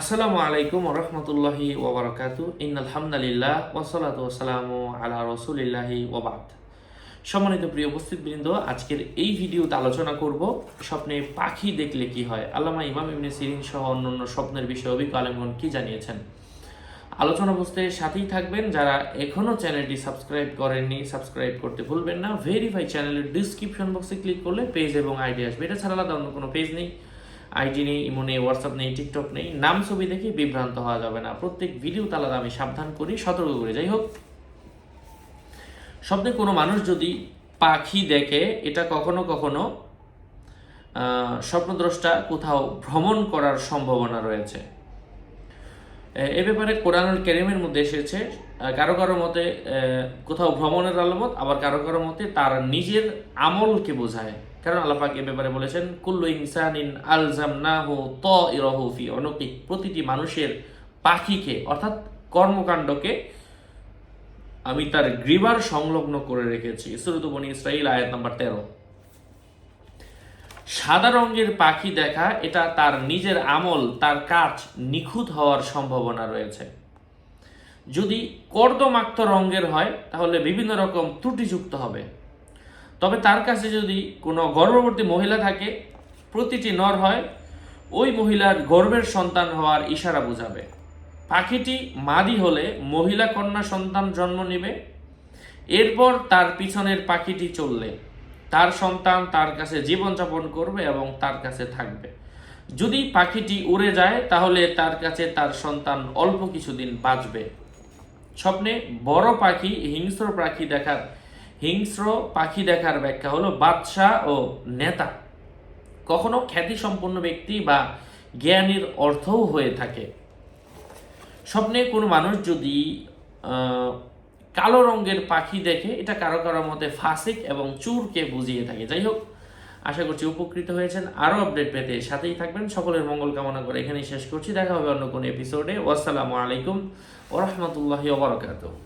আসসালামু আলাইকুম রহমতুল্লাহি ওবরাকাতু ইন্নাল হামদুলিল্লাহ ওয়াসসালাতু ওয়াসসালামু আলা রাসূলিল্লাহি ওয়া বাদ। সম্মানিত প্রিয় উপস্থিতবৃন্দ, আজকের এই ভিডিওতে আলোচনা করব স্বপ্নে পাখি দেখলে কি হয়। আল্লামা ইমাম ইবনে সিরিন সহ অন্যান্য স্বপ্নের বিষয়ে অভিজ্ঞ আলেমগণ কি জানিয়েছেন। আলোচনা বুঝতে সাথেই থাকবেন। যারা এখনও চ্যানেলটি সাবস্ক্রাইব করেননি, সাবস্ক্রাইব করতে ভুলবেন না। ভেরিফাই চ্যানেলের ডিসক্রিপশন বক্সে ক্লিক করলে পেজ এবং আইডি আসবে। এটা ছাড়া আলাদা অন্য কোনো পেজ নেই, আইডি নেই, ইমো নেই, হোয়াটসঅ্যাপ নেই, টিকটক নেই। নাম ছবি দেখে বিভ্রান্ত হওয়া যাবে না। প্রত্যেক ভিডিওতে আলাদা আমি সাবধান করি, সতর্ক করি। যাই হোক, স্বপ্নে কোনো মানুষ যদি পাখি দেখে, এটা কখনো কখনো স্বপ্নদ্রষ্টা কোথাও ভ্রমণ করার সম্ভাবনা রয়েছে। এ ব্যাপারে কোরআনুল কারীমের মধ্যে এসেছে কারো কারো মতে কোথাও ভ্রমণের আলামত, আবার কারো কারো মতে তার নিজের আমলকে বোঝায়। কারণ আল্লাহ পাক এ ব্যাপারে বলেছেন, কুল্লু ইনসানিন আলজামনাহু তাইরাহু ফি উনুকি, প্রতিটি মানুষের পাখিকে অর্থাৎ কর্মকাণ্ডকে আমি তার গ্রীবার সংলগ্ন করে রেখেছি। সূরা বনী ইসরাঈল আয়াত নাম্বার 13। সাদা রঙের পাখি দেখা, এটা তার নিজের আমল, তার কাজ নিখুঁত হওয়ার সম্ভাবনা রয়েছে। যদি কর্দমাক্ত রঙের হয় তাহলে বিভিন্ন রকম ত্রুটিযুক্ত হবে। তবে তার কাছে যদি কোনো গর্ভবতী মহিলা থাকে, প্রতিটি নর হয়, ওই মহিলার গর্ভের সন্তান হওয়ার ইশারা বোঝাবে। পাখিটি মাদি হলে মহিলা কন্যা সন্তান জন্ম নেবে। এরপর তার পিছনের পাখিটি চললে তার সন্তান তার কাছে জীবনযাপন করবে এবং তার কাছে থাকবে। যদি পাখিটি উড়ে যায় তাহলে তার কাছে তার সন্তান অল্প কিছুদিন বাঁচবে। স্বপ্নে বড় পাখি হিংস্র পাখি দেখার ব্যাখ্যা হলো বাদশাহ ও নেতা, কখনো খ্যাতি সম্পন্ন ব্যক্তি বা জ্ঞানীর অর্থও হয়ে থাকে। স্বপ্নে কোনো মানুষ যদি কালো রঙের পাখি দেখে, এটা কারো কারো মতে ফাসিক এবং চুরকে বুঝিয়ে থাকে। যাই হোক, আশা করছি উপকৃত হয়েছেন। আরও আপডেট পেতে সাথেই থাকবেন। সকলের মঙ্গল কামনা করে এখানেই শেষ করছি। দেখা হবে অন্য কোনো এপিসোডে। ওয়াসসালামু আলাইকুম ওয়া রাহমাতুল্লাহি ওয়া বারাকাতুহু।